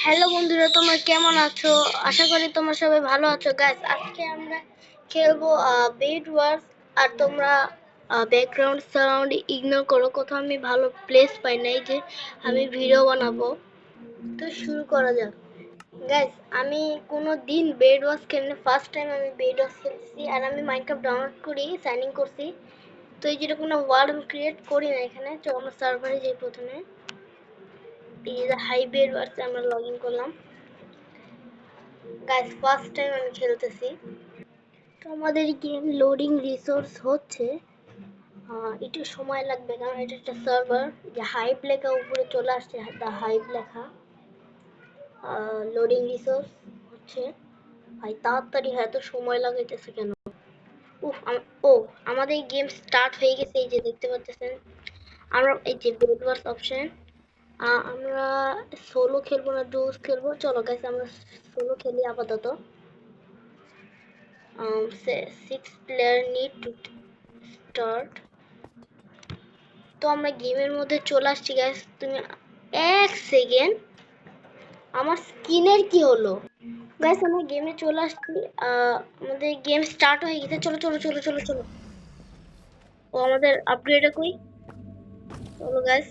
Hello বন্ধুরা, তোমরা কেমন আছো? আশা করি তোমরা সবাই ভালো আছো। গাইস, আজকে আমরা খেলবো বেড ওয়ার্স। আর তোমরা ব্যাকগ্রাউন্ড সাউন্ড ইগনোর করো, কোথাও আমি ভালো প্লেস পাই নাই যে আমি ভিডিও বানাবো। তো শুরু করা যাক। গাইস, আমি কোনো দিন বেড ওয়ার্স খেলিনি, ফার্স্ট টাইম আমি বেড ওয়ার্স খেলছি। আর আমি মাইনক্রাফট ডাউনলোড করি, সাইন ইন করছি। তো এই যেটা কোনো ওয়ার্ল্ড আমি ক্রিয়েট করি না এখানে। তো আমরা সার্ভারে যাই প্রথমে। এই যে হাই বেড ওয়ার্সে আমরা লগ ইন করলাম। গাইস, ফার্স্ট টাইম আমি খেলতেছি। তো আমাদের গেম লোডিং রিসোর্স হচ্ছে, একটু সময় লাগবে কারণ এটা একটা সার্ভার। যে হাইপ লেখা উপরে চলে আসছে, দা হাইপ লেখা। লোডিং রিসোর্স হচ্ছে। ভাই তাড়াতাড়ি, এত সময় লাগাইতেছে কেন? উফ, ও আমাদের গেম স্টার্ট হয়ে গেছে। এই যে দেখতে পাচ্ছেন, আমরা এই যে বেড ওয়ার্স অপশন। আমরা সোলো খেলবো না ডুওস খেলবো? চলো গাইস, আমরা সোলো খেলি আপাতত। 6 player need to start. তো আমরা গেমের মধ্যে চলে আসছি গাইস। তুমি এক সেকেন্ড, আমার স্কিনের কি হলো? গাইস, আমরা গেমে চলে আসছি। আমাদের গেম স্টার্ট হয়ে গেছে। চলো চলো চলো চলো চলো। ও আমাদের আপগ্রেড কই? চলো গাইস,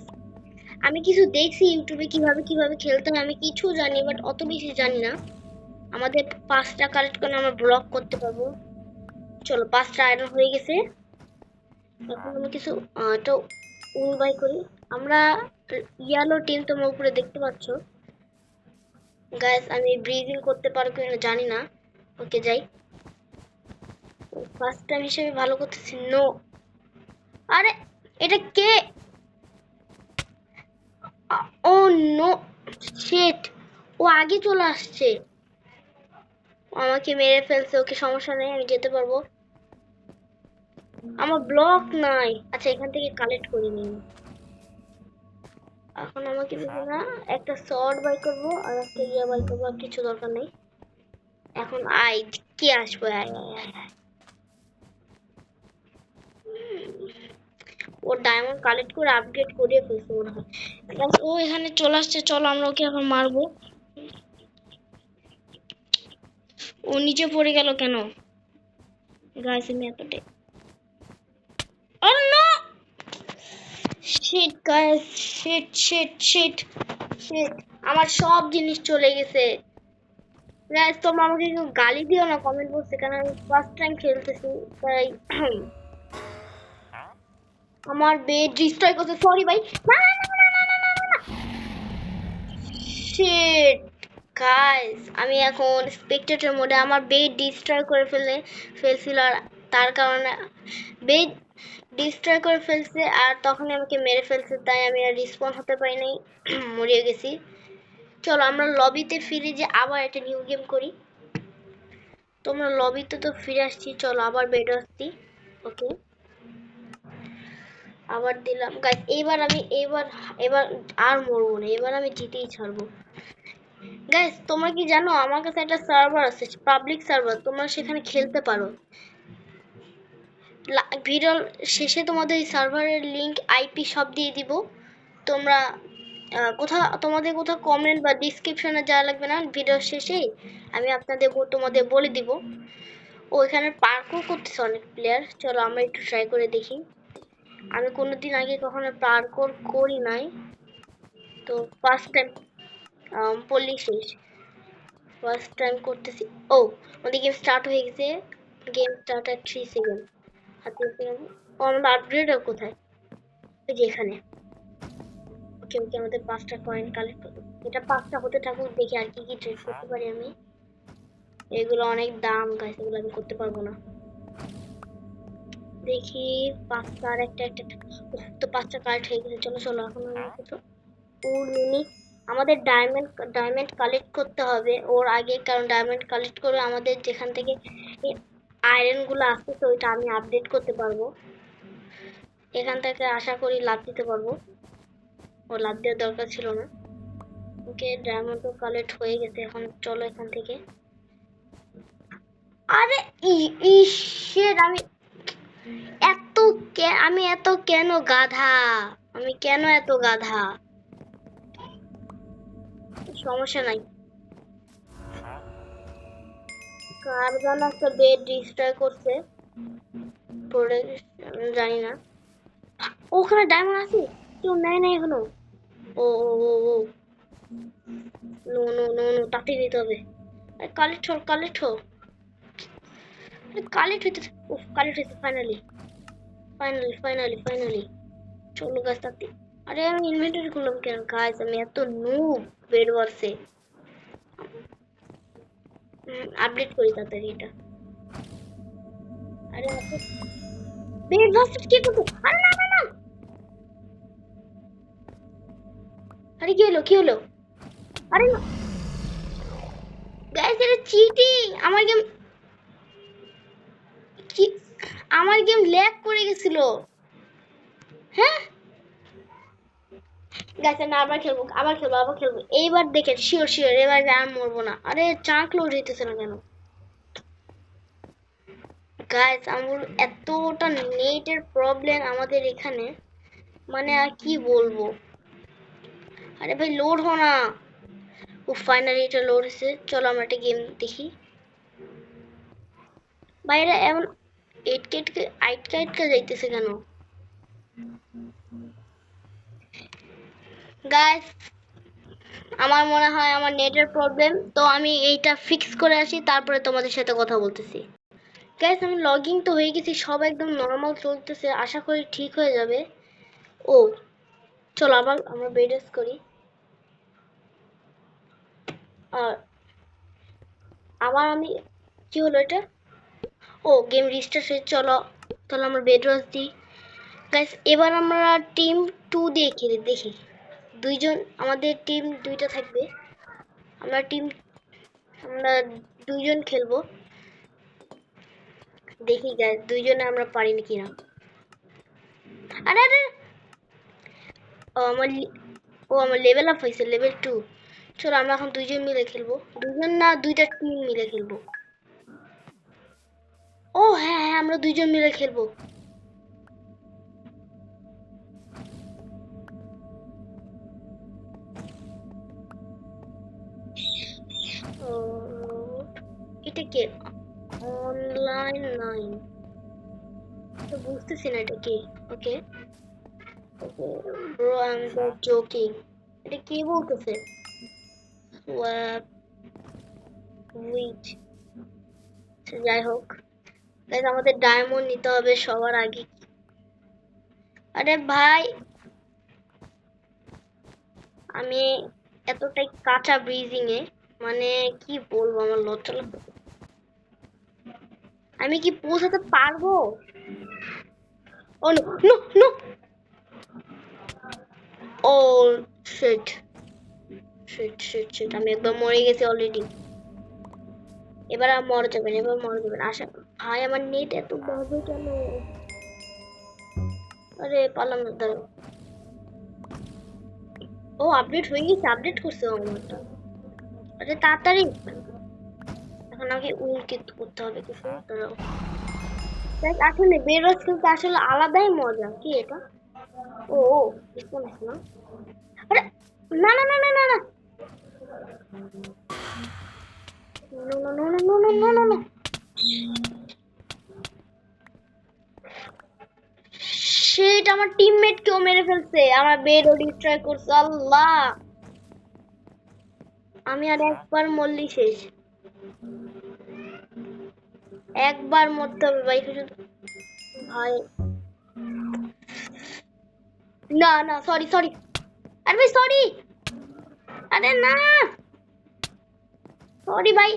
আমি কিছু দেখছি ইউটিউবে কিভাবে কিভাবে খেলতে হয়। আমি কিছু জানি বাট অত বেশি জানি না। আমাদের 5টা কালেক্ট করে আমরা ব্লক করতে পারবো। চলো, 5টা আয়রন হয়ে গেছে। এখন আমি কিছু একটা উল বাই করি। আমরা ইয়েলো টিম তোমরা উপরে দেখতে পাচ্ছ। গাইস, আমি ব্রিজিং করতে পারবো কিনা জানি না। ওকে যাই। ফার্স্ট টাইম হিসেবে ভালো করতেছি। নো, আরে এটা কে? ও নো, শিট, ও আগে চলে আসছে। আমাকে মেরে ফেলছে। ওকে, সমস্যা নেই, আমি যেতে পারবো। আমার ব্লক নাই। আচ্ছা, এখান থেকে কালেক্ট করে নিই। এখন আমাকে বেশি না, একটা শর্ট বাই করবো আর একটা ইয়ে বাই করবো। আর কিছু দরকার নেই এখন। আই কে আসবো? আয় আয় আয় আয়। ও ডায়মন্ড কালেক্ট করে আপগ্রেড করিয়ে ফেলছে মনে হয়। ও এখানে চলে আসছে। চলো, আমরা ওকে এখন মারবো। ও নিচে পড়ে গেল কেন? গাইস, আমি এতটাই, oh no, shit guys, shit shit shit shit. আমার সব জিনিস চলে গেছে। গাইস, তোমরা আমাকে কেউ গালি দিও না কমেন্ট বক্সে, কারণ আমি ফার্স্ট টাইম খেলতেছি তাই। আমার বেড ডিস্ট্রয় করতে, সরি ভাই। না না না না না না না না। শিট গাইস, আমি এখন স্পেকটেটর মোডে। আমার বেড ডিস্ট্রয় করে ফেলছিল। আর তার কারণে বেড ডিস্ট্রয় করে ফেলছে আর তখনই আমাকে মেরে ফেলছে। তাই আমি আর রিসপন্ড হতে পারি নাই, মরে গেছি। চলো, আমরা লবিতে ফিরে যে আবার একটা নিউ গেম করি। তোমরা লবিতে তো ফিরে আসছি। চলো আবার বেড আসছি। ওকে, আবার দিলাম গাইস। এবার আর মরবো না। এবার আমি জিতেই ছাড়বো। গাইস, তোমরা কি জানো আমার কাছে একটা সার্ভার আছে, পাবলিক সার্ভার। তোমরা সেখানে খেলতে পারো। ভিডিওর শেষে তোমাদের এই সার্ভারের লিংক, আইপি সব দিয়ে দিব। তোমরা তোমাদের কোথাও কমেন্ট বা ডিসক্রিপশনে যাওয়া লাগবে না। ভিডিওর শেষেই আমি তোমাদের বলে দিব। ও এখানে পার্কও করতেছে অনেক প্লেয়ার। চলো আমরা একটু ট্রাই করে দেখি। আমি কোনোদিন আগে কখনো পার্কোর করি নাই, তো ফার্স্ট টাইম। পড়লি শেষ, ফার্স্ট টাইম করতেছি। ও, আমাদের গেম স্টার্ট হয়ে গেছে। গেম স্টার্ট এট 3 সেকেন্ড। হাতে সেকেন্ড। ও, আমাদের আপগ্রেড কোথায়? ওই যে এখানে। ওকে ওকে, আমাদের 5টা কয়েন কালেক্ট করবো। এটা 5টা হতে থাকুক, দেখি আর কি কি ট্রেড করতে পারি আমি। এগুলো অনেক দাম গাইস, এগুলো আমি করতে পারবো না। দেখি 5টা আর একটা একটা তো 5টা কালেক্ট হয়ে গেছে। চলো চলো, এখন আমি কিছু মিনি আমাদের ডায়মন্ড কালেক্ট করতে হবে ওর আগে, কারণ ডায়মন্ড কালেক্ট করে আমাদের যেখান থেকে আয়রন গুলো আসতেছে ওইটা আমি আপডেট করতে পারবো। এখান থেকে আশা করি লাভ দিতে পারবো। ও লাভ দেওয়ার দরকার ছিল না। ওকে, ডায়মন্ড তো কালেক্ট হয়ে গেছে। এখন চলো এখান থেকে। আরে ইসের, আমি এত কেন গাধা? আমি কেন এত গাধা? সমস্যা নাই। কার যেন একটা বেড ডিস্ট্রয় করছে, পড়ে জানি না। ওখানে ডায়মন্ড আছে, কেউ নেয় না এখনো। ও ও ও ও নো নো নো নো, তাতে দিতে হবে। কালেক্ট হো, কালেক্ট হো, কালেক্ট হইতেছে। উফ, কালেক্ট হইতেছে ফাইনালি, ফাইনালি ফাইনালি ফাইনালি। চলো গাছ তাতে। আরে আমি ইনভেন্টরি করলাম কেন গাছ, আমি এত নুব। বেড ওয়ার্সে আপডেট করি তাড়াতাড়ি এটা। আরে বেড ওয়ার্সে কি করবো? আরে না না না, আরে কি হলো, কি হলো? আরে গাইস, এটা চিটিং। আমার গেম, কি, আমার গেম ল্যাগ করে গেছিল। হ্যাঁ গাইস, না, আবার খেলবো, আবার খেলবো, আবার খেলবো। এইবার দেখেন, শিওর শিওর এবার আর মরবো না। আরে চাঁক লোড হইতেছে না কেন গাইস? আমার এতটা নেটের প্রবলেম আমাদের এখানে, মানে আর কি বলবো। আরে ভাই লোড হো না। ও ফাইনালি এটা লোড হয়েছে। চলো আমরা একটা গেম দেখি। বাইরে এমন আইটকে আইটকে যাইতেছে কেন গাইস? আমার মনে হয় আমার নেটের প্রবলেম, তো আমি এইটা ফিক্স করে আসি, তারপরে তোমাদের সাথে কথা বলতেছি। গাইস, আমি লগইন তো হয়ে গেছি, সব একদম নর্মাল চলতেছে, আশা করি ঠিক হয়ে যাবে। ও চলো আবার আমরা বেডেস করি। আর আবার আমি, কি হলো এটা? ও গেম রিস্টার্ট হয়ে, চলো তাহলে আমরা বেড রস দিই। গাইস, এবার আমরা টিম 2 দিয়ে খেলি, দেখি দুইজন, আমাদের টিম দুইটা থাকবে। আমরা দুইজন খেলবো, দেখি গাইস দুইজনে আমরা পারি কিনা। আরে আরে, ও আমার আমার লেভেল আপ হয়েছে, লেভেল 2। চলো আমরা এখন দুইজন মিলে খেলবো, দুইজন না, দুইটা টিম মিলে খেলবো। ও হ্যাঁ হ্যাঁ, আমরা দুইজন মিলে খেলবো। ও, এটা কে? অনলাইন 9, তো বুঝতেছি না এটা কি। Okay okay bro, I am just joking. এটা কি বলতেছে? ওয়েট, যাই হোক গাইস, আমাদের ডায়মন্ড নিতে হবে সবার আগে। আরে ভাই, আমি এতটাই কাঁচা ব্রিজিং এ, মানে কি বলবো, আমার লজ্জা লাগছে। আমি কি পৌঁছাতে পারবো? ও নো নো নো, ও শিট শিট শিট শিট, আমি একবার মরে গেছি অলরেডি। এবার আর মরে যাবেন, এবার মরে যাবেন আশা। ভাই আমার নেট এত বাজে কেন? আরে পালাম না, দাঁড়াও। ও আপডেট হয়ে গেছে, আপডেট করছে আমারটা। আরে তাড়াতাড়ি, এখন আমাকে উইকেট করতে হবে কিছু, দাঁড়াও। দেখ, আসলে বেরোজ কিন্তু আসলে আলাদাই মজা। কি এটা? ও ও, বুঝতে পারছি না। আরে না না না না না না, no no no no no no no no, সেটা আমার টিমমেট কেউ মেরে ফেলছে, আমার বেডও ডিস্ট্রয় করছে। আল্লাহ, আমি আর একবার মরলি শেষ। একবার মরতে হবে ভাই, শুধু। ভাই না না, সরি সরি, আরে ভাই সরি, আরে না, সরি ভাই।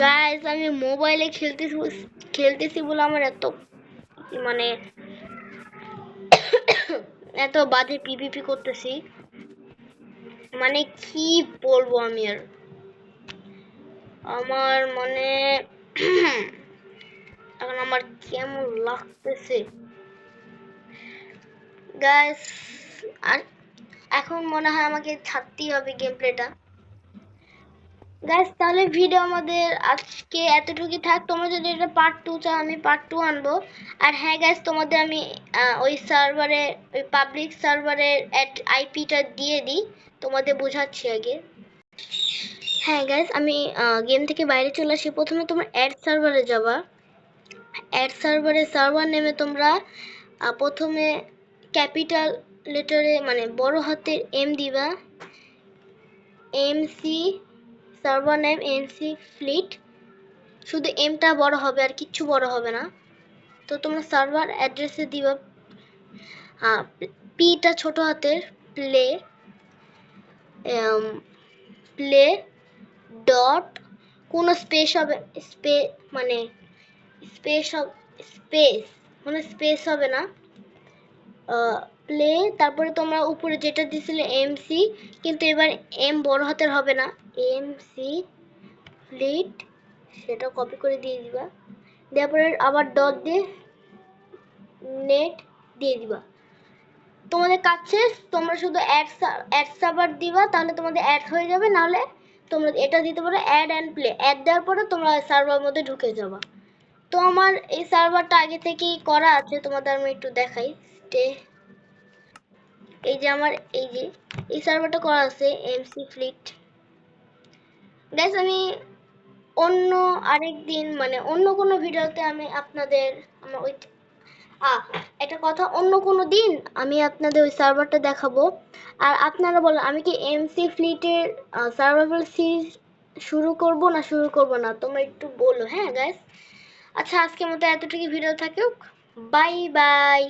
গাইস, আমি মোবাইলে খেলতেছি, খেলতেছি বলে আমার এত, মানে এত বাজে পিভিপি করতেছি, মানে কি বলবো আমি আর, আমার মানে এখন আমার কেমন লাগতেছে গাইস। আর এখন মনে হয় আমাকে ছাড়তেই হবে গেম প্লেটা। গাইস তাহলে ভিডিও আমাদের আজকে এতটুকুই থাক। তোমরা যদি এটা পার্ট 2 চাও আমি পার্ট 2 আনবো। আর হ্যাঁ গাইস তোমাদের আমি ওই সার্ভারে ওই পাবলিক সার্ভারের আইপিটা দিয়ে দিই, তোমাদের বোঝাচ্ছি আগে। হ্যাঁ গাইস আমি গেম থেকে বাইরে চলে আসি। প্রথমে তোমরা অ্যাড সার্ভারে যাবা। অ্যাড সার্ভারে সার্ভার নেমে তোমরা প্রথমে ক্যাপিটাল লেটারে মানে বড় হাতের এম দিবা, MC server name MC fleet, শুধু এমটা বড় হবে আর কিচ্ছু বড় হবে না। তো তোমরা সার্ভার অ্যাড্রেসে দিবা পিটা ছোট হাতের, প্লে প্লে ডট কোনো স্পেস হবে, মানে স্পেস স্পেস কোনো স্পেস হবে না, প্লে, তারপরে তোমরা উপরে যেটা দিছিলে এমসি, কিন্তু এবার এম বড় হাতের হবে না, এমসি ফ্লিট, সেটা কপি করে দিয়ে দিবা। দেওয়ার পরে আবার ডট দিয়ে নেট দিয়ে দিবা। তোমাদের কাজ শেষ। তোমরা শুধু অ্যাড সার্ভার দিবা, তাহলে তোমাদের অ্যাড হয়ে যাবে। নাহলে তোমরা এটা দিতে পারো অ্যাড অ্যান্ড প্লে। অ্যাড দেওয়ার পরে তোমরা সার্ভার মধ্যে ঢুকে যাবা। তো আমার এই সার্ভারটা আগে থেকেই করা আছে, তোমাদের আমি একটু দেখাই। এই যে আমার এই সার্ভারটা করা আছে এমসি ফ্লিট। গাইস আমি অন্য আরেকদিন মানে অন্য কোনো ভিডিওতে আমি আপনাদের আমার ওই একটা কথা, অন্য কোনো দিন আমি আপনাদের ওই সার্ভারটা দেখাবো। আর আপনারা বলেন আমি কি এমসি ফ্লিটের সার্ভাইভাল সিরিজ শুরু করব না, তোমরা একটু বলো হ্যাঁ গাইস। আচ্ছা আজকের মতো এতটুকু ভিডিও থাকুক, বাই বাই।